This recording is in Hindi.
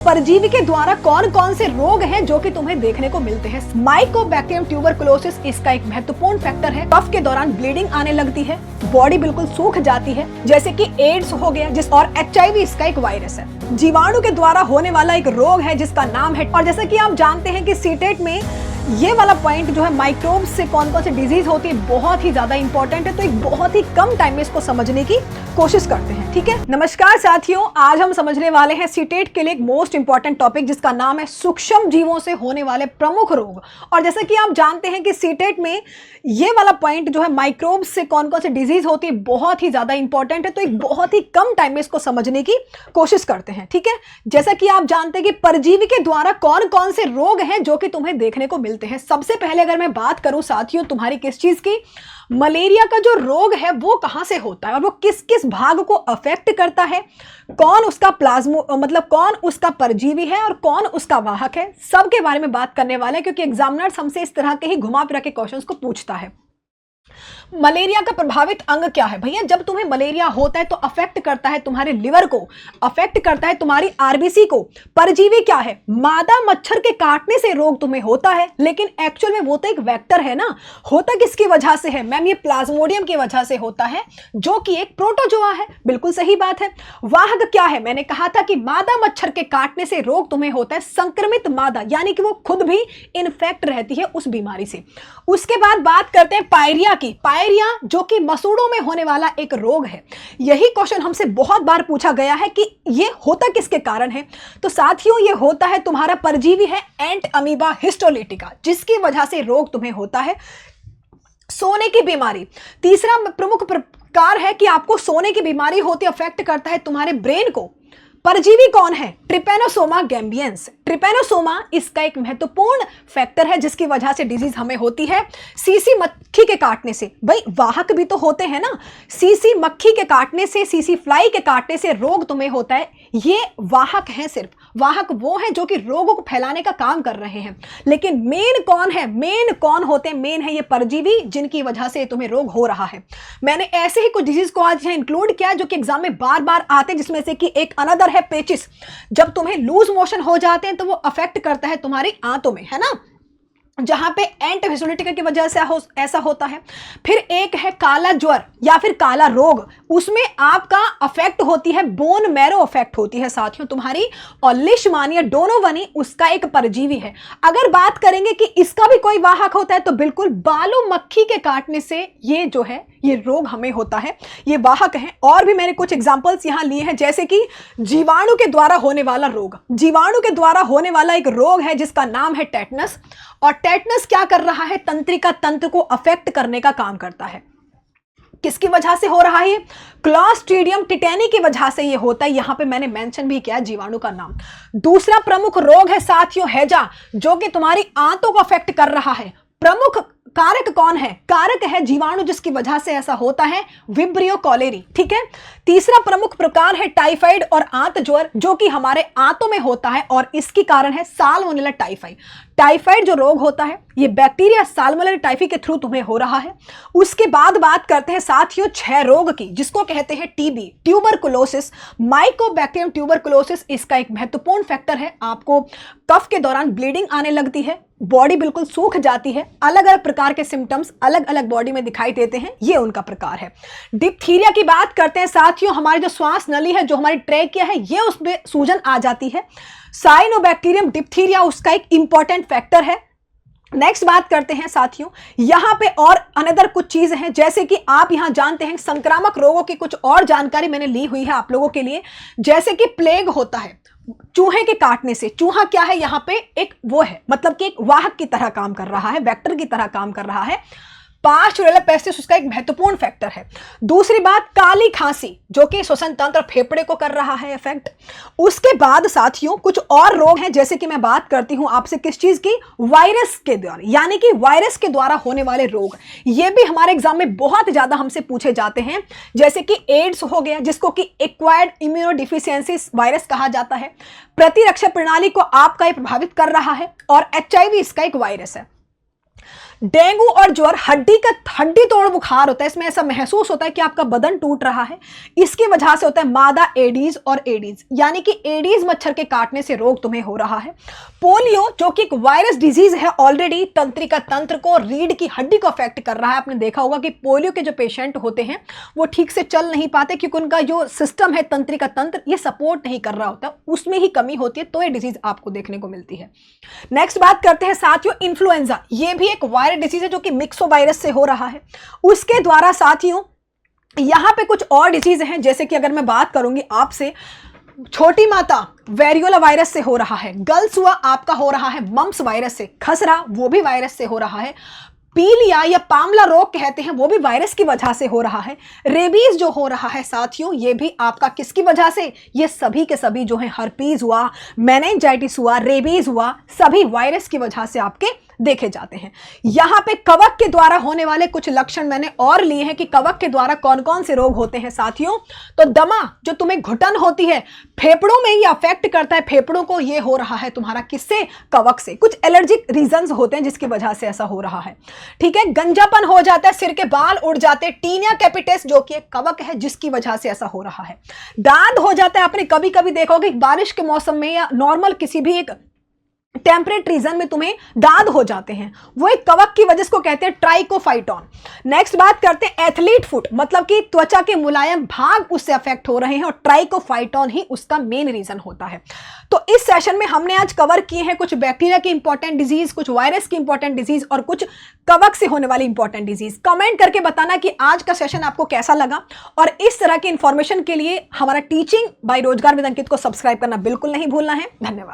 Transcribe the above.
परजीवी के द्वारा कौन कौन से रोग हैं जो कि तुम्हें देखने को मिलते हैं। माइकोबैक्टीरियम ट्यूबरकुलोसिस इसका एक महत्वपूर्ण फैक्टर है। कफ के दौरान ब्लीडिंग आने लगती है, बॉडी बिल्कुल सूख जाती है, जैसे कि एड्स हो गया और HIV इसका एक वायरस है। जीवाणु के द्वारा होने वाला एक रोग है जिसका नाम है, और जैसा कि आप जानते हैं कि सीटेट में ये वाला पॉइंट जो है माइक्रोब से कौन कौन सी डिजीज होती है बहुत ही ज्यादा इंपॉर्टेंट है, तो एक बहुत ही कम टाइम में इसको समझने की कोशिश करते हैं। ठीक है, नमस्कार साथियों, आज हम समझने वाले हैं सीटेट के लिए एक मोस्ट इंपॉर्टेंट टॉपिक जिसका नाम है सूक्ष्म जीवों से होने वाले प्रमुख रोग। और जैसा कि आप जानते हैं कि सीटेट में ये वाला पॉइंट जो है माइक्रोब से कौन कौन सी डिजीज होती है बहुत ही ज्यादा इंपॉर्टेंट है, तो एक बहुत ही कम टाइम में इसको समझने की कोशिश करते हैं। ठीक है, जैसा कि आप जानते हैं कि परजीवी के द्वारा कौन कौन से रोग हैं जो कि तुम्हें देखने को मिलते हैं। सबसे पहले अगर मैं बात करूं साथियों तुम्हारी किस चीज की, मलेरिया का जो रोग है वो कहां से होता है और वो किस किस भाग को अफेक्ट करता है, कौन उसका कौन उसका परजीवी है और कौन उसका वाहक है, सबके बारे में बात करने वाले हैं, क्योंकि एग्जामिनर्स हमसे इस तरह के ही घुमा फिरा के क्वेश्चंस को पूछता है। मलेरिया का प्रभावित अंग क्या है भैया? जब तुम्हें मलेरिया होता है तो अफेक्ट करता है तुम्हारे लिवर को, अफेक्ट करता है तुम्हारी आरबीसी को। परजीवी क्या है? मादा मच्छर के काटने से रोग तुम्हें होता है, लेकिन एक्चुअल में वो तो एक वेक्टर है ना। होता किसकी वजह से है मैम? ये प्लाज्मोडियम की वजह से होता है, जो कि एक प्रोटोजोआ है। बिल्कुल सही बात है। वाहक क्या है? मैंने कहा था कि मादा मच्छर के काटने से रोग तुम्हें होता है, संक्रमित मादा, यानी कि वो खुद भी इन्फेक्ट रहती है उस बीमारी से। उसके बाद बात करते हैं पायरिया की। पायरिया जो कि मसूड़ों में होने वाला एक रोग है। यही क्वेश्चन हमसे बहुत बार पूछा गया है कि ये होता किसके कारण है। तो साथियों ये होता है तुम्हारा परजीवी है एंट अमीबा हिस्टोलिटिका, जिसकी वजह से रोग तुम्हें होता है। सोने की बीमारी तीसरा प्रमुख प्रकार है कि आपको सोने की बीमारी होती है, अफेक्ट करता है तुम्हारे ब्रेन को। परजीवी कौन है? Trypanosoma gambiense. ट्रिपेनोसोमा इसका एक महत्वपूर्ण फैक्टर है जिसकी वजह से डिजीज हमें होती है सीसी मक्खी के काटने से। भाई वाहक भी तो होते हैं ना, सीसी मक्खी के काटने से, सीसी फ्लाई के काटने से रोग तुम्हें होता है। ये वाहक हैं, सिर्फ वाहक वो हैं जो कि रोगों को फैलाने का काम कर रहे हैं। लेकिन मेन कौन है? मेन कौन होते हैं? मेन है ये परजीवी, जिनकी वजह से तुम्हें रोग हो रहा है। मैंने ऐसे ही कुछ डिजीज को आज यहाँ इंक्लूड किया जो कि एग्जाम में बार बार आते हैं, जिसमें से कि एक अनदर है पेचिस। जब तुम्हें लूज मोशन हो जाते हैं तो वो अफेक्ट करता है तुम्हारी आंतों में, है ना, जहां पे एंट हिस्टोलिटिका की वजह से ऐसा होता है। फिर एक है काला ज्वर या फिर काला रोग, उसमें आपका अफेक्ट होती है बोन मैरो अफेक्ट होती है साथियों तुम्हारी, और लिशमानिया डोनोवनी उसका एक परजीवी है। अगर बात करेंगे कि इसका भी कोई वाहक होता है तो बिल्कुल बालू मक्खी के काटने से ये जो है ये रोग हमें होता है, ये वाहक है। और भी मैंने कुछ एग्जांपल्स यहां लिए हैं, जैसे कि जीवाणु के द्वारा होने वाला रोग। जीवाणु के द्वारा होने वाला एक रोग है जिसका नाम है टेटनस, और टेटनस क्या कर रहा है? तंत्रिका तंत्र को अफेक्ट करने का काम करता है। किसकी वजह से हो रहा है? क्लॉस्ट्रीडियम टिटेनी की वजह से ये होता है। यहां पे मैंने मेंशन भी किया जीवाणु का नाम। दूसरा प्रमुख रोग है साथियों हैजा, जो कि तुम्हारी आंतों को अफेक्ट कर रहा है। प्रमुख कारक कौन है? कारक है जीवाणु, जिसकी वजह से ऐसा होता है विब्रियो कॉलेरी। ठीक है, तीसरा प्रमुख प्रकार है टाइफाइड और आंत ज्वर, जो कि हमारे आंतों में होता है और इसकी कारण है साल्मोनेला टाइफाई। टाइफाइड जो रोग होता है ये बैक्टीरिया साल्मोनेला टाइफी के थ्रू तुम्हें हो रहा है। उसके बाद बात करते हैं साथियों क्षय रोग की, जिसको कहते हैं टीबी, ट्यूबरकुलोसिस। माइकोबैक्टीरियम ट्यूबरकुलोसिस इसका एक महत्वपूर्ण फैक्टर है। आपको कफ के दौरान ब्लीडिंग आने लगती है, बॉडी बिल्कुल सूख जाती है, अलग अलग प्रकार के सिम्टम्स अलग अलग बॉडी में दिखाई देते हैं, ये उनका प्रकार है। डिप्थीरिया की बात करते हैं साथियों, हमारी जो श्वास नली है, जो हमारी ट्रेकिया है, ये उसमें सूजन आ जाती है। साइनोबैक्टीरियम डिप्थीरिया उसका एक इंपॉर्टेंट फैक्टर है। नेक्स्ट बात करते हैं साथियों, यहां पे और अनदर कुछ चीजें हैं, जैसे कि आप यहां जानते हैं संक्रामक रोगों की कुछ और जानकारी मैंने ली हुई है आप लोगों के लिए, जैसे कि प्लेग होता है चूहे के काटने से। चूहा क्या है? यहां पे एक वो है, मतलब कि एक वाहक की तरह काम कर रहा है, वेक्टर की तरह काम कर रहा है। पास्चुरेला पेस्टिस उसका एक महत्वपूर्ण फैक्टर है। दूसरी बात काली खांसी, जो कि श्वसन तंत्र फेफड़े को कर रहा है इफेक्ट। उसके बाद साथियों कुछ और रोग हैं, जैसे कि मैं बात करती हूं आपसे किस चीज की? वायरस के द्वारा, यानी कि वायरस के द्वारा होने वाले रोग। ये भी हमारे एग्जाम में बहुत ज्यादा हमसे पूछे जाते हैं, जैसे कि एड्स हो गया, जिसको कि एक्वायर्ड इम्यूनोडिफिशियंसी वायरस कहा जाता है। प्रतिरक्षा प्रणाली को आपका ये प्रभावित कर रहा है, और HIV इसका एक वायरस है। डेंगू और ज्वर हड्डी तोड़ बुखार होता है। इसमें ऐसा महसूस होता है कि आपका बदन टूट रहा है। इसकी वजह से होता है मादा एडीज और एडीज, यानी कि एडीज मच्छर के काटने से रोग तुम्हें हो रहा है। पोलियो जो कि एक वायरस डिजीज है, ऑलरेडी तंत्रिका तंत्र को, रीढ़ की हड्डी को अफेक्ट कर रहा है। आपने देखा होगा कि पोलियो के जो पेशेंट होते हैं वो ठीक से चल नहीं पाते क्योंकि उनका जो सिस्टम है, तंत्रिका तंत्र, ये सपोर्ट नहीं कर रहा होता, उसमें ही कमी होती है, तो ये डिजीज आपको देखने को मिलती है। नेक्स्ट बात करते हैं साथियों इन्फ्लुएंजा। ये भी एक वायरल डिजीज है जो कि मिक्सो वायरस से हो रहा है। उसके द्वारा साथियों यहां पे कुछ और डिजीज हैं, जैसे कि अगर मैं बात करूंगी आपसे, छोटी माता वेरियोला वायरस से हो रहा है, गल्स हुआ आपका हो रहा है मम्प्स वायरस से, खसरा वो भी वायरस से हो रहा है, पीलिया या पामला रोग कहते हैं वो भी वायरस की वजह से हो रहा है, रेबीज जो हो रहा है साथियों ये भी आपका किसकी वजह से, ये सभी के सभी जो है, हर्पीज हुआ, मेनिंजाइटिस हुआ, रेबीज हुआ, सभी वायरस की वजह से आपके देखे जाते हैं। यहां पे कवक के द्वारा होने वाले कुछ लक्षण मैंने और लिए हैं कि कवक के द्वारा कौन कौन से रोग होते हैं साथियों। तो दमा जो तुम्हें घुटन होती है, फेफड़ों में ये अफेक्ट करता है, फेफड़ों को ये हो रहा है तुम्हारा किससे, कवक से। कुछ एलर्जिक रीजंस होते हैं जिसकी वजह से ऐसा हो रहा है, ठीक है। गंजापन हो जाता है, सिर के बाल उड़ जाते हैं, टीनिया कैपिटिस जो कि एक कवक है जिसकी वजह से ऐसा हो रहा है। दाद हो जाता है, आपने कभी कभी देखोगे बारिश के मौसम में या नॉर्मल किसी भी एक टेम्परेट रीजन में तुम्हें दाद हो जाते हैं, वो एक कवक की वजह से कहते हैं ट्राइकोफाइटॉन। नेक्स्ट बात करते हैं एथलीट फुट, मतलब कि त्वचा के मुलायम भाग उससे अफेक्ट हो रहे हैं और ट्राइकोफाइटॉन ही उसका मेन रीजन होता है। तो इस सेशन में हमने आज कवर किए हैं कुछ बैक्टीरिया की इंपॉर्टेंट डिजीज, कुछ वायरस की इंपॉर्टेंट डिजीज और कुछ कवक से होने वाली इंपॉर्टेंट डिजीज। कमेंट करके बताना कि आज का सेशन आपको कैसा लगा, और इस तरह की इंफॉर्मेशन के लिए हमारा टीचिंग बाय रोजगार विद अंकित को सब्सक्राइब करना बिल्कुल नहीं भूलना है। धन्यवाद।